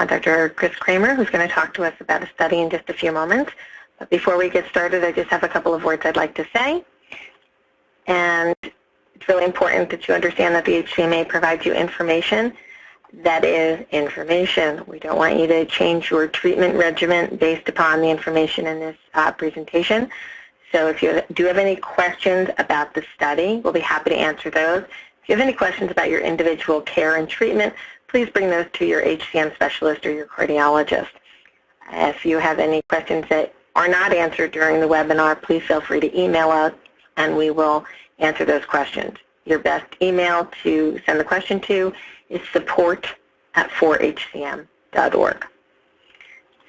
Dr. Chris Kramer, who's going to talk to us about a study in just a few moments. But before we get started, I just have a couple of words I'd like to say. And it's really important that you understand that the HCMA provides you information that is information. We don't want you to change your treatment regimen based upon the information in this presentation. So if you do have any questions about the study, we'll be happy to answer those. If you have any questions about your individual care and treatment, please bring those to your HCM specialist or your cardiologist. If you have any questions that are not answered during the webinar, please feel free to email us and we will answer those questions. Your best email to send the question to is support@4hcm.org.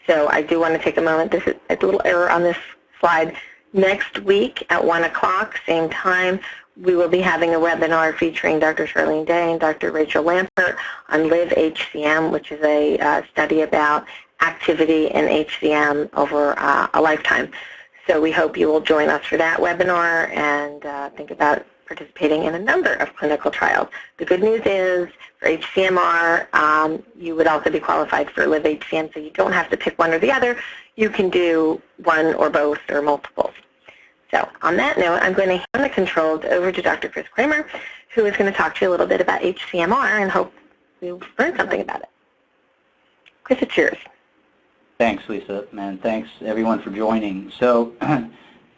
So I do want to take a moment. This is a little error on this slide. Next week at 1 o'clock, same time, we will be having a webinar featuring Dr. Charlene Day and Dr. Rachel Lampert on Live HCM, which is a study about activity in HCM over a lifetime. So we hope you will join us for that webinar and think about participating in a number of clinical trials. The good news is for HCMR, you would also be qualified for Live HCM, so you don't have to pick one or the other. You can do one or both or multiples. So on that note, I'm going to hand the controls over to Dr. Chris Kramer, who is going to talk to you a little bit about HCMR and hope you'll learn something about it. Chris, it's yours. Thanks, Lisa, and thanks everyone for joining. So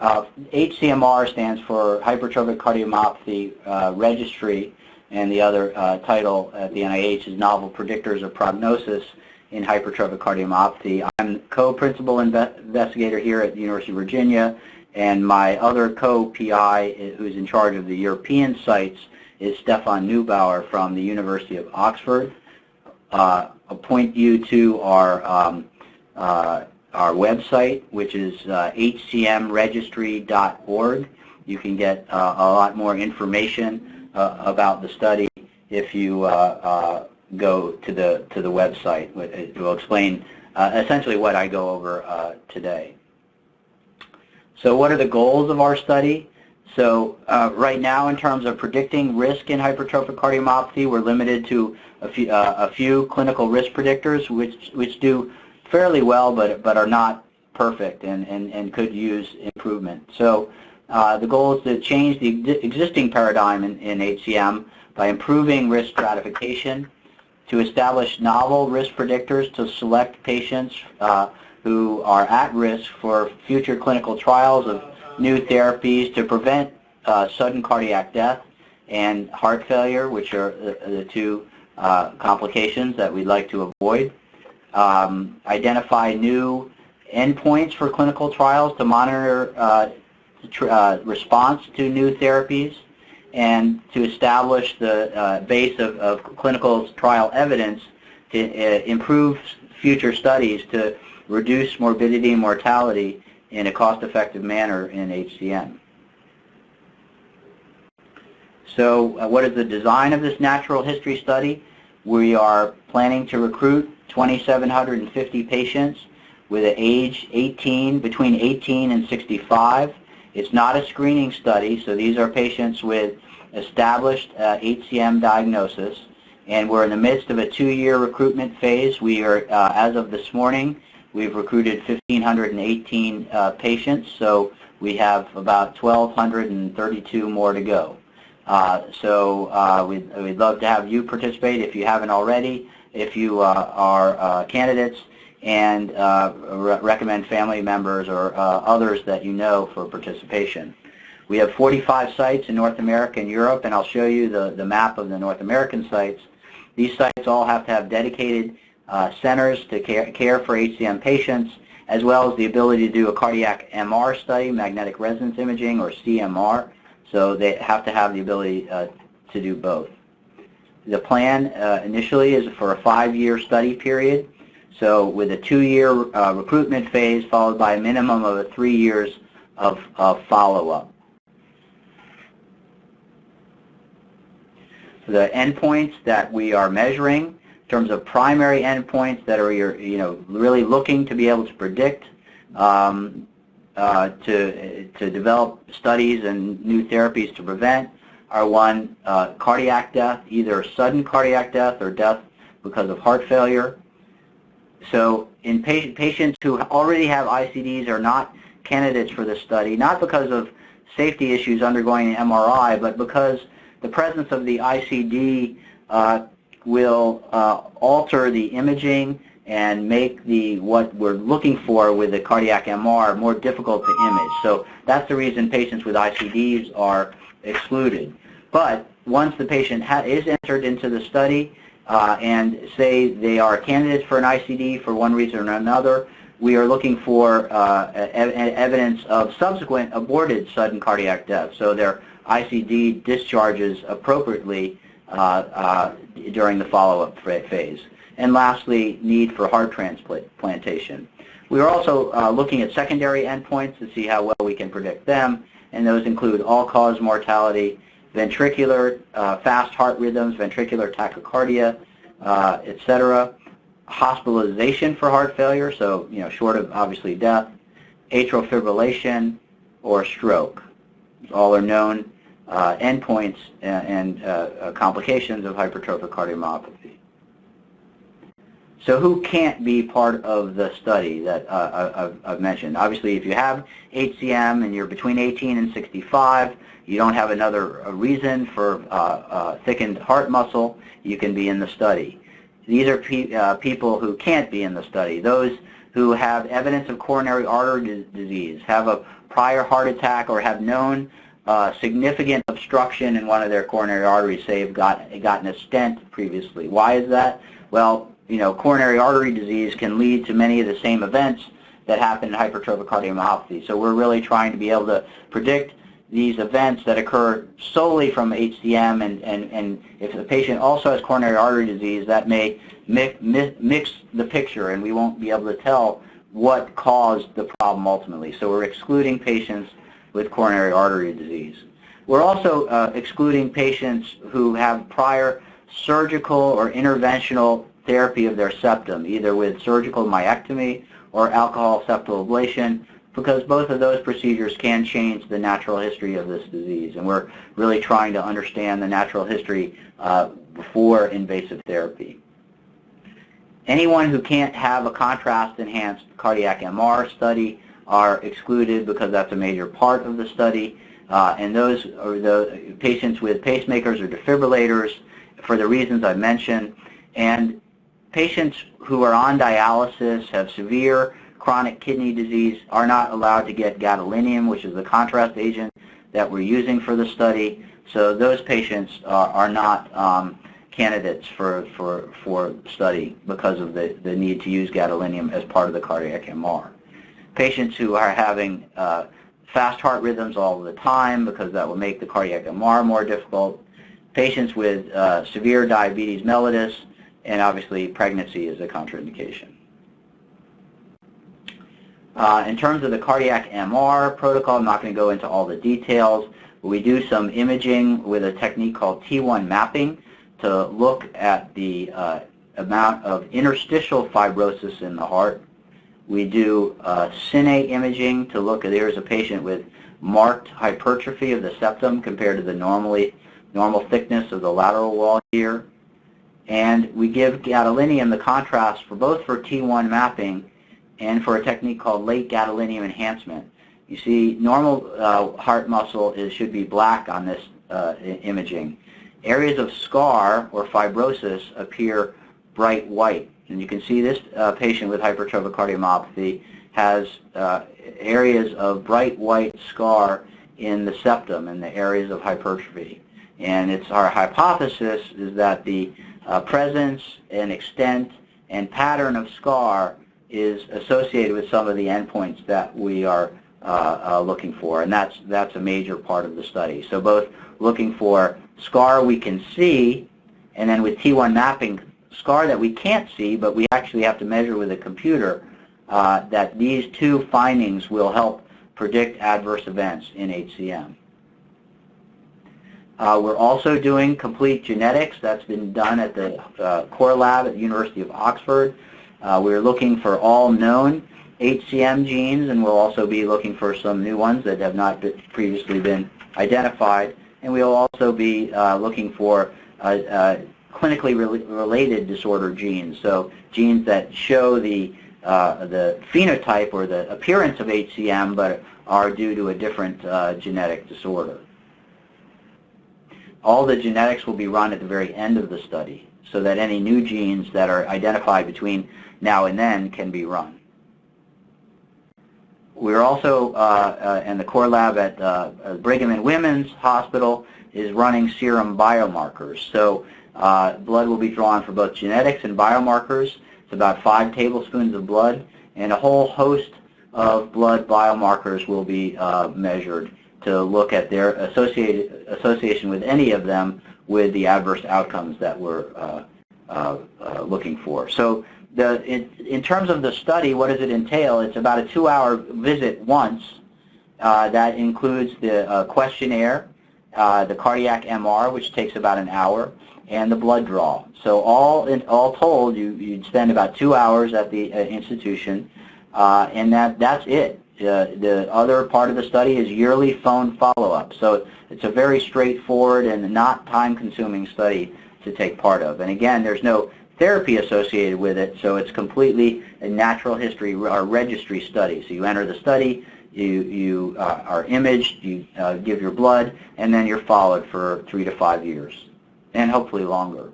HCMR stands for Hypertrophic Cardiomyopathy Registry, and the other title at the NIH is Novel Predictors of Prognosis in Hypertrophic Cardiomyopathy. I'm co-principal investigator here at the University of Virginia, and my other co-PI who's in charge of the European sites is Stefan Neubauer from the University of Oxford. I'll point you to our website, which is hcmregistry.org. You can get a lot more information about the study if you go to the website. It will explain essentially what I go over today. So what are the goals of our study? So right now, in terms of predicting risk in hypertrophic cardiomyopathy, we're limited to a few clinical risk predictors, which do fairly well, but are not perfect and could use improvement. So the goal is to change the existing paradigm in HCM by improving risk stratification, to establish novel risk predictors to select patients who are at risk for future clinical trials of new therapies to prevent sudden cardiac death and heart failure, which are the two complications that we'd like to avoid. Identify new endpoints for clinical trials to monitor response to new therapies, and to establish the base of clinical trial evidence to improve future studies to reduce morbidity and mortality in a cost-effective manner in HCM. So what is the design of this natural history study? We are planning to recruit 2,750 patients with an age between 18 and 65. It's not a screening study, so these are patients with established HCM diagnosis, and we're in the midst of a 2-year recruitment phase. We are, as of this morning, we've recruited 1,518 patients, so we have about 1,232 more to go. We'd love to have you participate if you haven't already, if you are candidates, and recommend family members or others that you know for participation. We have 45 sites in North America and Europe, and I'll show you the map of the North American sites. These sites all have to have dedicated centers to care for HCM patients, as well as the ability to do a cardiac MR study, magnetic resonance imaging, or CMR. So they have to have the ability to do both. The plan initially is for a 5-year study period, so with a 2-year recruitment phase followed by a minimum of 3 years of follow-up. The endpoints that we are measuring in terms of primary endpoints that are really looking to be able to predict to develop studies and new therapies to prevent are one, cardiac death, either sudden cardiac death or death because of heart failure. So in patients who already have ICDs are not candidates for this study, not because of safety issues undergoing an MRI, but because the presence of the ICD will alter the imaging and make what we're looking for with the cardiac MR more difficult to image. So that's the reason patients with ICDs are excluded. But once the patient is entered into the study and say they are candidates for an ICD for one reason or another, we are looking for evidence of subsequent aborted sudden cardiac death. So their ICD discharges appropriately during the follow-up phase. And lastly, need for heart transplantation. We are also looking at secondary endpoints to see how well we can predict them, and those include all-cause mortality, ventricular fast heart rhythms, ventricular tachycardia, etc., hospitalization for heart failure, so short of obviously death, atrial fibrillation, or stroke. All are known endpoints and complications of hypertrophic cardiomyopathy. So who can't be part of the study that I've mentioned? Obviously, if you have HCM and you're between 18 and 65, you don't have another reason for thickened heart muscle, you can be in the study. These are people who can't be in the study. Those who have evidence of coronary artery disease, have a prior heart attack, or have known significant obstruction in one of their coronary arteries, say have gotten a stent previously. Why is that? Well, coronary artery disease can lead to many of the same events that happen in hypertrophic cardiomyopathy. So we're really trying to be able to predict these events that occur solely from HCM, and if the patient also has coronary artery disease, that may mix the picture, and we won't be able to tell what caused the problem ultimately. So we're excluding patients with coronary artery disease. We're also excluding patients who have prior surgical or interventional therapy of their septum, either with surgical myectomy or alcohol septal ablation, because both of those procedures can change the natural history of this disease. And we're really trying to understand the natural history before invasive therapy. Anyone who can't have a contrast-enhanced cardiac MR study are excluded because that's a major part of the study. And those are the patients with pacemakers or defibrillators for the reasons I mentioned. And patients who are on dialysis, have severe chronic kidney disease, are not allowed to get gadolinium, which is the contrast agent that we're using for the study. So those patients are not candidates for study because of the need to use gadolinium as part of the cardiac MR. Patients who are having fast heart rhythms all the time, because that will make the cardiac MR more difficult. Patients with severe diabetes mellitus, and obviously pregnancy is a contraindication. In terms of the cardiac MR protocol, I'm not going to go into all the details, but we do some imaging with a technique called T1 mapping to look at the amount of interstitial fibrosis in the heart. We do cine imaging to look at, here's a patient with marked hypertrophy of the septum compared to the normal thickness of the lateral wall here. And we give gadolinium the contrast for both for T1 mapping and for a technique called late gadolinium enhancement. You see, normal heart muscle should be black on this imaging. Areas of scar or fibrosis appear bright white. And you can see this patient with hypertrophic cardiomyopathy has areas of bright white scar in the septum and the areas of hypertrophy. And it's our hypothesis is that the presence and extent and pattern of scar is associated with some of the endpoints that we are looking for, and that's a major part of the study. So both looking for scar we can see, and then with T1 mapping, scar that we can't see, but we actually have to measure with a computer, that these two findings will help predict adverse events in HCM. We're also doing complete genetics. That's been done at the core lab at the University of Oxford. We're looking for all known HCM genes, and we'll also be looking for some new ones that have not previously been identified. And we'll also be looking for clinically related disorder genes, so genes that show the phenotype or the appearance of HCM but are due to a different genetic disorder. All the genetics will be run at the very end of the study so that any new genes that are identified between now and then can be run. We're also, and the core lab at Brigham and Women's Hospital is running serum biomarkers. So blood will be drawn for both genetics and biomarkers. It's about 5 tablespoons of blood, and a whole host of blood biomarkers will be measured to look at their association with any of them with the adverse outcomes that we're looking for. So in terms of the study, what does it entail? It's about a 2-hour visit once. That includes the questionnaire, the cardiac MR, which takes about an hour, and the blood draw. So all told, you'd spend about 2 hours at the institution, and that's it. The other part of the study is yearly phone follow-up. So it's a very straightforward and not time-consuming study to take part of. And again, there's no therapy associated with it, so it's completely a natural history or registry study. So you enter the study, you are imaged, you give your blood, and then you're followed for 3 to 5 years, and hopefully longer.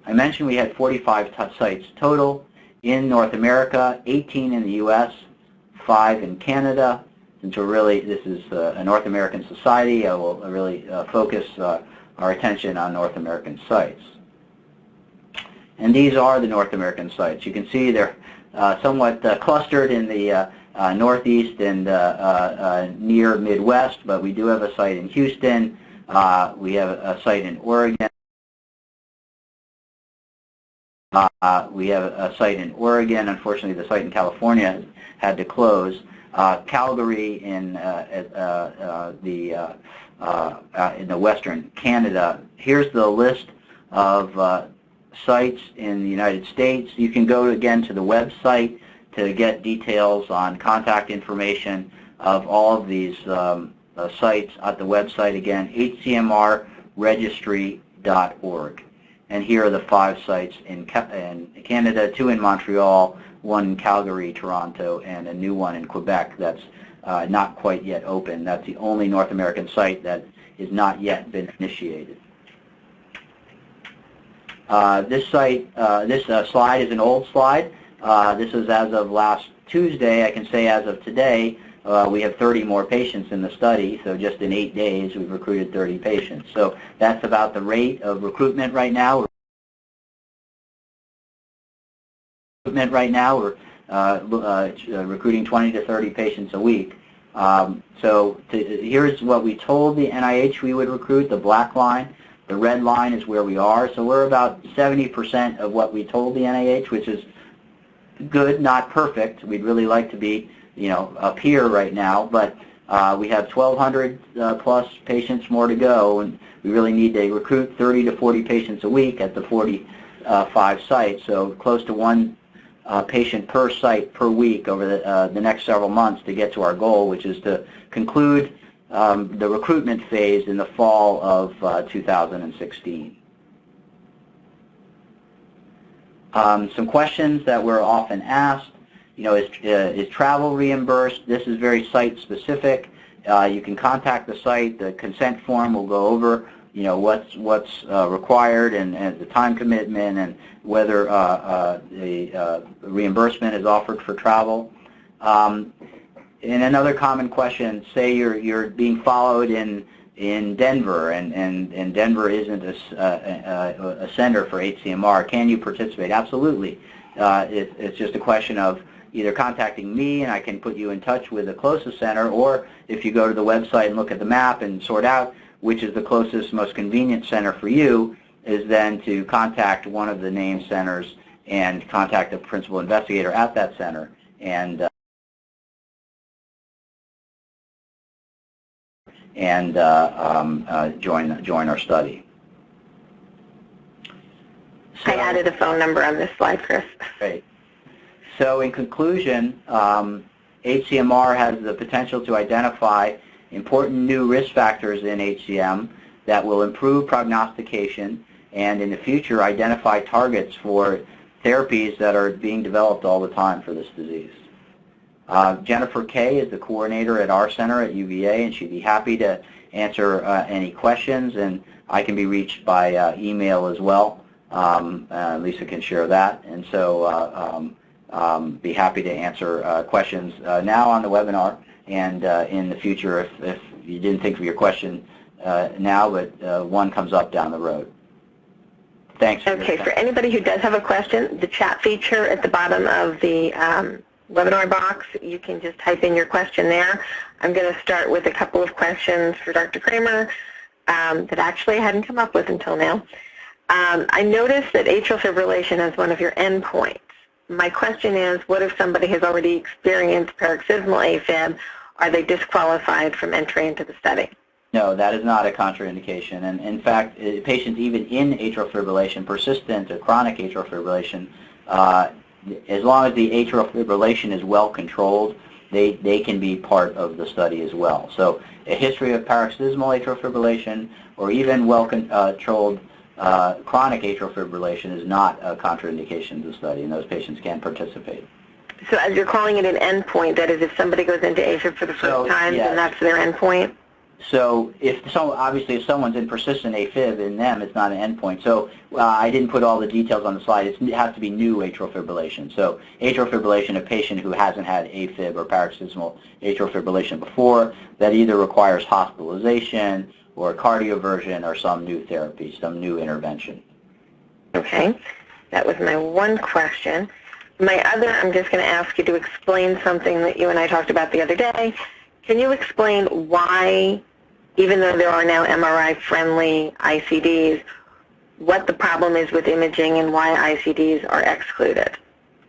I mentioned we had 45 sites total in North America, 18 in the U.S., 5 in Canada. Since this is a North American society, I will really focus our attention on North American sites. And these are the North American sites. You can see they're somewhat clustered in the Northeast and near Midwest, but we do have a site in Houston. We have a site in Oregon. We have a site in Oregon. Unfortunately, the site in California had to close. Calgary in the Western Canada. Here's the list of sites in the United States. You can go again to the website to get details on contact information of all of these sites at the website again, HCMRregistry.org. And here are the 5 sites in Canada, 2 in Montreal, 1 in Calgary, Toronto, and a new one in Quebec that's not quite yet open. That's the only North American site that has not yet been initiated. This slide is an old slide. This is as of last Tuesday. I can say as of today, we have 30 more patients in the study, so just in 8 days we've recruited 30 patients. So that's about the rate of recruitment right now. We're recruiting 20 to 30 patients a week. Here's what we told the NIH we would recruit, the black line. The red line is where we are. So we're about 70% of what we told the NIH, which is good, not perfect. We'd really like to be, up here right now, but we have 1,200 plus patients more to go, and we really need to recruit 30 to 40 patients a week at the 45 sites, so close to 1 patient per site per week over the next several months to get to our goal, which is to conclude the recruitment phase in the fall of 2016. Some questions that we're often asked, is travel reimbursed? This is very site specific. You can contact the site. The consent form will go over, what's required and the time commitment and whether the reimbursement is offered for travel. And another common question, say you're being followed in Denver and Denver isn't a center for HCMR. Can you participate? Absolutely. It's just a question of either contacting me and I can put you in touch with the closest center, or if you go to the website and look at the map and sort out which is the closest, most convenient center for you, is then to contact one of the named centers and contact the principal investigator at that center and join our study. So, I added a phone number on this slide, Chris. Great. So in conclusion, HCMR has the potential to identify important new risk factors in HCM that will improve prognostication and in the future identify targets for therapies that are being developed all the time for this disease. Jennifer Kay is the coordinator at our center at UVA, and she'd be happy to answer any questions, and I can be reached by email as well. Lisa can share that, and so be happy to answer questions now on the webinar and in the future if you didn't think of your question now, but one comes up down the road. Thanks. Okay, for anybody who does have a question, the chat feature at the bottom of the webinar box, you can just type in your question there. I'm going to start with a couple of questions for Dr. Kramer that actually I hadn't come up with until now. I noticed that atrial fibrillation is one of your endpoints. My question is, what if somebody has already experienced paroxysmal AFib? Are they disqualified from entry into the study? No, that is not a contraindication. And in fact, patients even in atrial fibrillation, persistent or chronic atrial fibrillation, as long as the atrial fibrillation is well controlled, they can be part of the study as well. So a history of paroxysmal atrial fibrillation or even well controlled chronic atrial fibrillation is not a contraindication to the study, and those patients can participate. So as you're calling it an endpoint, that is if somebody goes into AFib for the first time, then that's their endpoint? So obviously if someone's in persistent AFib in them, it's not an endpoint. So I didn't put all the details on the slide. It has to be new atrial fibrillation. So atrial fibrillation, a patient who hasn't had AFib or paroxysmal atrial fibrillation before, that either requires hospitalization or cardioversion or some new therapy, some new intervention. Okay. That was my one question. My other, I'm just going to ask you to explain something that you and I talked about the other day. Can you explain why, even though there are now MRI-friendly ICDs, what the problem is with imaging and why ICDs are excluded?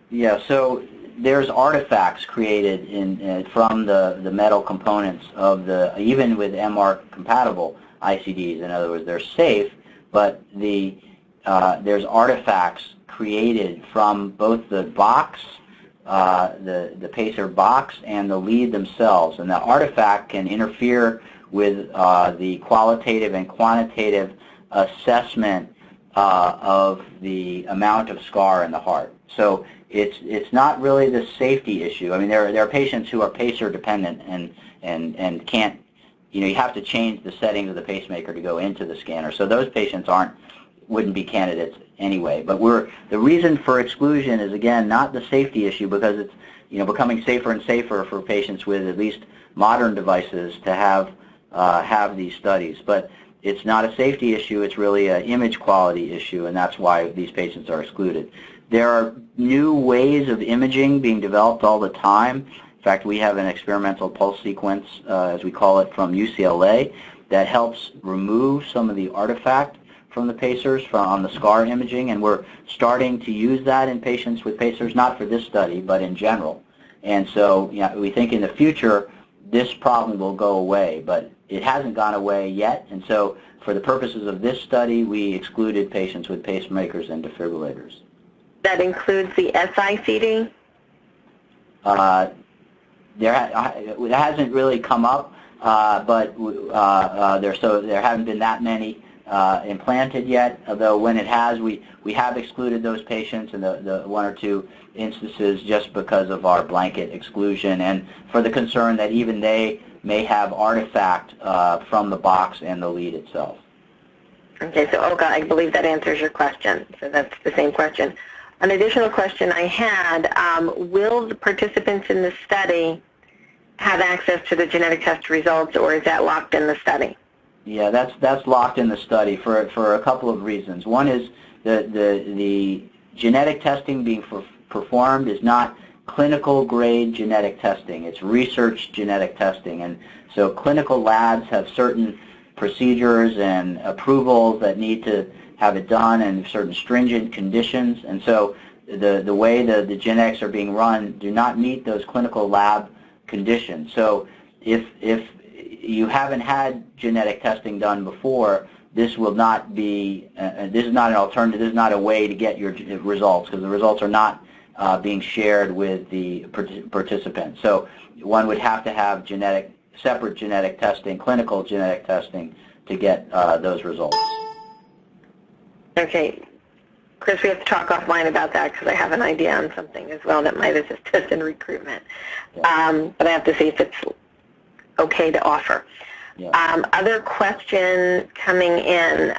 Yeah, so there's artifacts created from the metal components of even with MR-compatible ICDs. In other words, they're safe, but there's artifacts created from both the box, the pacer box, and the lead themselves. And the artifact can interfere with the qualitative and quantitative assessment of the amount of scar in the heart. So it's not really the safety issue. I mean, there are patients who are pacer dependent and can't, you have to change the settings of the pacemaker to go into the scanner. So those patients wouldn't be candidates anyway. But the reason for exclusion is, again, not the safety issue, because it's becoming safer and safer for patients with at least modern devices to have these studies. But it's not a safety issue. It's really an image quality issue, and that's why these patients are excluded. There are new ways of imaging being developed all the time. In fact, we have an experimental pulse sequence, as we call it, from UCLA that helps remove some of the artifact from the pacers on the scar imaging, and we're starting to use that in patients with pacers, not for this study, but in general. And so we think in the future this problem will go away, but it hasn't gone away yet, and so for the purposes of this study, we excluded patients with pacemakers and defibrillators. That includes the SICD? It hasn't really come up, but there haven't been that many implanted yet, although when it has, we have excluded those patients in the one or two instances just because of our blanket exclusion and for the concern that even they may have artifact from the box and the lead itself. Okay, so Olga, I believe that answers your question. So that's the same question. An additional question I had, will the participants in the study have access to the genetic test results, or is that locked in the study? Yeah, that's locked in the study for a couple of reasons. One is the genetic testing being performed is not clinical grade genetic testing. It's research genetic testing, and so clinical labs have certain procedures and approvals that need to have it done and certain stringent conditions, and so the way the genetics are being run do not meet those clinical lab conditions. So if you haven't had genetic testing done before, this will not be, this is not an alternative, this is not a way to get your results, because the results are not being shared with the participants. So one would have to have separate genetic testing, clinical genetic testing, to get those results. Okay. Chris, we have to talk offline about that because I have an idea on something as well that might assist us in recruitment. Yeah. But I have to see if it's okay to offer. Yeah. Other question coming in,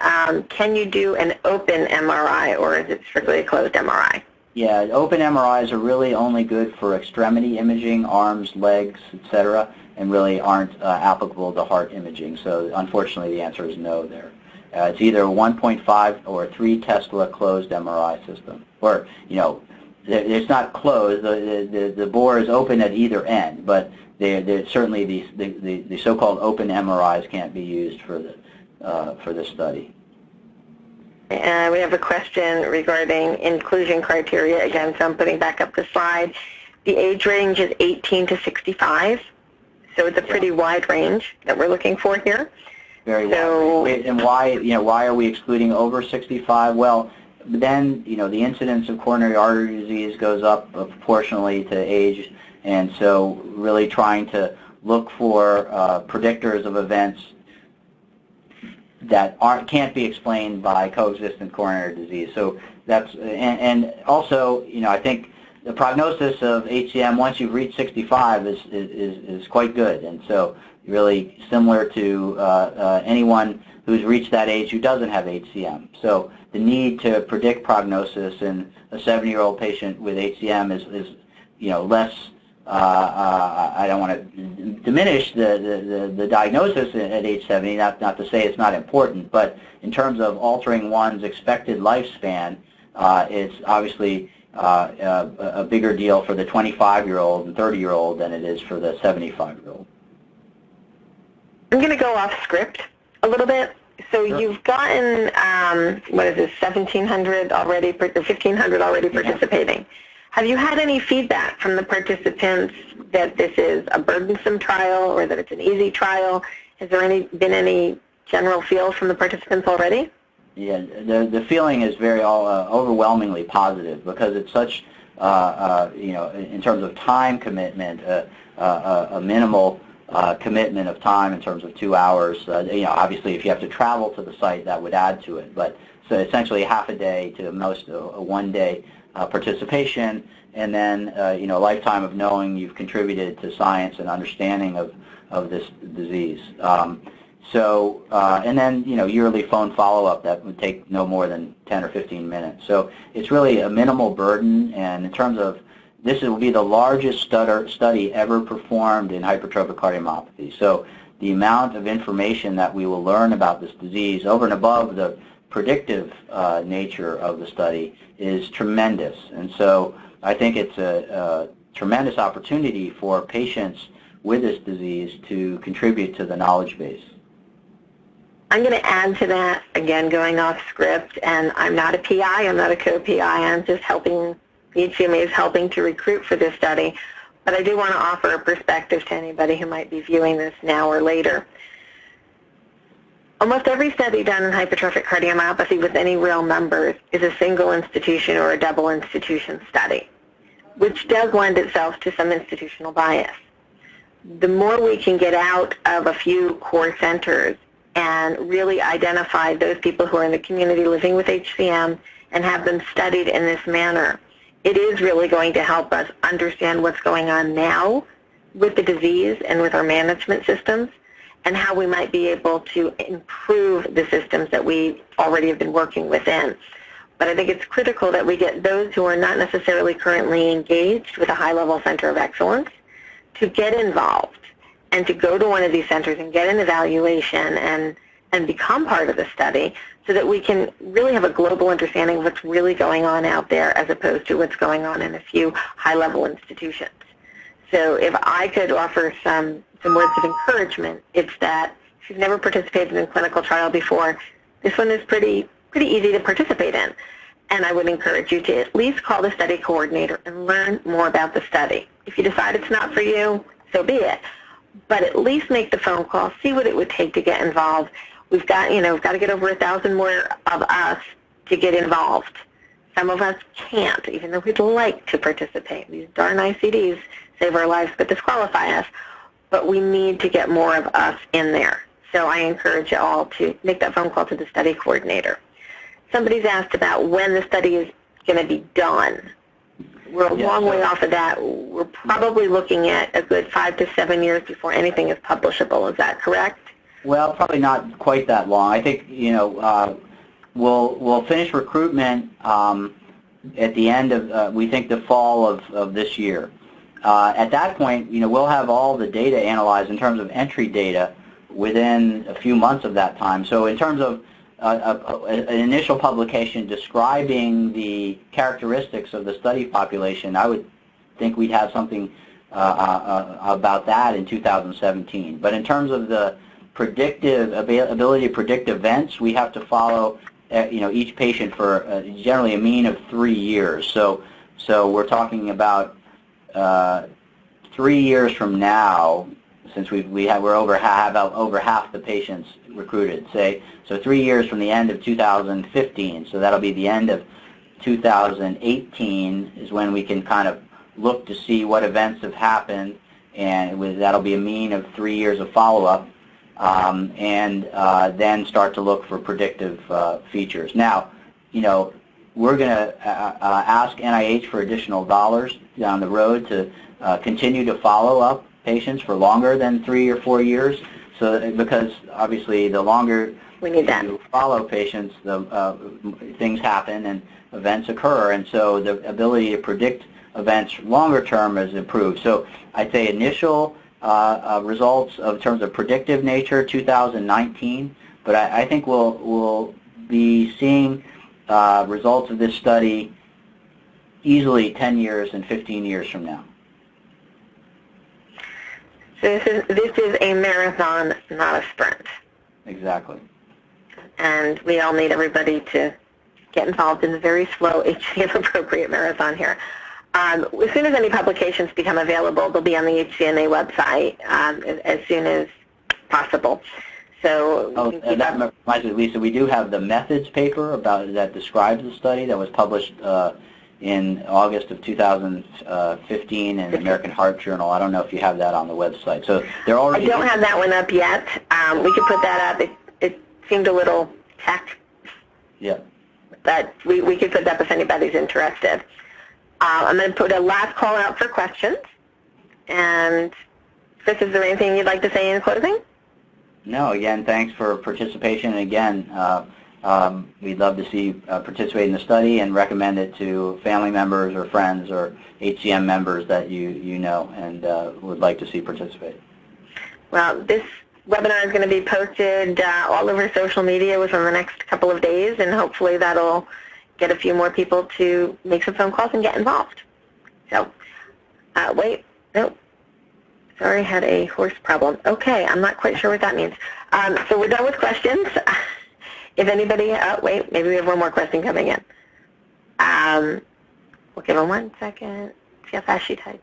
can you do an open MRI or is it strictly a closed MRI? Yeah, open MRIs are really only good for extremity imaging, arms, legs, etc., and really aren't applicable to heart imaging. So unfortunately the answer is no there. It's either a 1.5 or 3 Tesla closed MRI system. Or, you know, it's not closed, the bore is open at either end, but certainly the so-called open MRIs can't be used for this study. We have a question regarding inclusion criteria. Again, so I'm putting back up the slide. The age range is 18 to 65, so it's a pretty wide range that we're looking for here. Very wide. And why are we excluding over 65? Well, then the incidence of coronary artery disease goes up proportionally to age, and so really trying to look for predictors of events that can't be explained by coexistent coronary disease. So that's and also I think the prognosis of HCM once you've reached 65 is quite good, and so really similar to anyone who's reached that age who doesn't have HCM. So the need to predict prognosis in a 70-year-old patient with HCM is less. I don't want to diminish the diagnosis at age 70, not to say it's not important, but in terms of altering one's expected lifespan, it's obviously a bigger deal for the 25-year-old and 30-year-old than it is for the 75-year-old. I'm going to go off script a little bit. So Sure. You've gotten, what is this, 1,700 already, or 1,500 already participating. Have you had any feedback from the participants that this is a burdensome trial or that it's an easy trial? Has there been any general feel from the participants already? Yeah, the feeling is very overwhelmingly positive because it's such, in terms of time commitment, a minimal commitment of time in terms of 2 hours. Obviously, if you have to travel to the site, that would add to it. But so essentially, half a day to most a 1-day participation, and then a lifetime of knowing you've contributed to science and understanding of this disease. And then yearly phone follow-up that would take no more than 10 or 15 minutes. So it's really a minimal burden, and in terms of this will be the largest study ever performed in hypertrophic cardiomyopathy. So the amount of information that we will learn about this disease over and above the predictive nature of the study is tremendous. And so I think it's a tremendous opportunity for patients with this disease to contribute to the knowledge base. I'm going to add to that, again, going off script, and I'm not a PI, I'm not a co-PI, I'm just helping, the HCMA is helping to recruit for this study, but I do want to offer a perspective to anybody who might be viewing this now or later. Almost every study done in hypertrophic cardiomyopathy with any real numbers is a single institution or a double institution study, which does lend itself to some institutional bias. The more we can get out of a few core centers and really identify those people who are in the community living with HCM and have them studied in this manner, it is really going to help us understand what's going on now with the disease and with our management systems and how we might be able to improve the systems that we already have been working within. But I think it's critical that we get those who are not necessarily currently engaged with a high-level center of excellence to get involved and to go to one of these centers and get an evaluation and become part of the study so that we can really have a global understanding of what's really going on out there as opposed to what's going on in a few high-level institutions. So if I could offer some words of encouragement, it's that if you've never participated in a clinical trial before, this one is pretty easy to participate in. And I would encourage you to at least call the study coordinator and learn more about the study. If you decide it's not for you, so be it. But at least make the phone call, see what it would take to get involved. We've got to get over 1,000 more of us to get involved. Some of us can't, even though we'd like to participate. These darn ICDs save our lives but disqualify us. But we need to get more of us in there. So I encourage you all to make that phone call to the study coordinator. somebody's asked about when the study is going to be done. We're a long way off of that. We're probably looking at a good 5 to 7 years before anything is publishable. Is that correct? Well, probably not quite that long. I think, you know, we'll finish recruitment at the end of, we think, the fall of this year. At that point, you know, we'll have all the data analyzed in terms of entry data within a few months of that time. So in terms of an initial publication describing the characteristics of the study population, I would think we'd have something about that in 2017. But in terms of the predictive ability to predict events, we have to follow you know, each patient for generally a mean of 3 years. So we're talking about 3 years from now, since we're over half the patients recruited, say. So 3 years from the end of 2015. So that'll be the end of 2018 is when we can kind of look to see what events have happened, and that'll be a mean of 3 years of follow-up, and then start to look for predictive features. Now, you know, we're going to ask NIH for additional dollars down the road to continue to follow up patients for longer than 3 or 4 years. So, because obviously the longer we need that. you follow patients, the things happen and events occur, and so the ability to predict events longer term is improved. So I'd say initial results in terms of predictive nature, 2019, but I think we'll be seeing results of this study easily 10 years and 15 years from now. So this is a marathon, not a sprint. Exactly. And we all need everybody to get involved in the very slow HCM-appropriate marathon here. As soon as any publications become available, they'll be on the HCMA website as soon as possible. So that reminds me, Lisa, we do have the methods paper that describes the study that was published in August of 2015 in the American Heart Journal. I don't know if you have that on the website. So they're already. I don't have that one up yet. We could put that up. It seemed a little tech. Yeah. But we could put that up if anybody's interested. I'm going to put a last call out for questions. And Chris, is there anything you'd like to say in closing? No, again, thanks for participation. And again, we'd love to see you participate in the study and recommend it to family members or friends or HCM members that you know and would like to see participate. Well, this webinar is going to be posted all over social media within the next couple of days, and hopefully that'll get a few more people to make some phone calls and get involved. So, wait, no. Sorry, I had a horse problem. Okay, I'm not quite sure what that means. So we're done with questions. If anybody, wait, maybe we have one more question coming in. We'll give them 1 second. See how fast she types.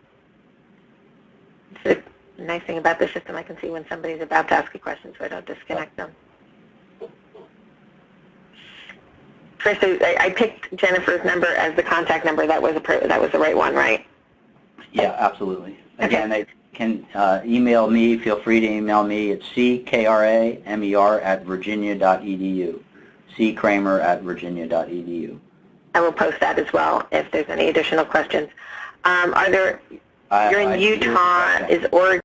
It's the nice thing about the system, I can see when somebody's about to ask a question, so I don't disconnect them. First, I picked Jennifer's number as the contact number. That was the right one, right? Yeah, absolutely. Again, they can email me. Feel free to email me at ckramer@virginia.edu. ckramer@virginia.edu. I will post that as well if there's any additional questions. You're in Utah. Is Oregon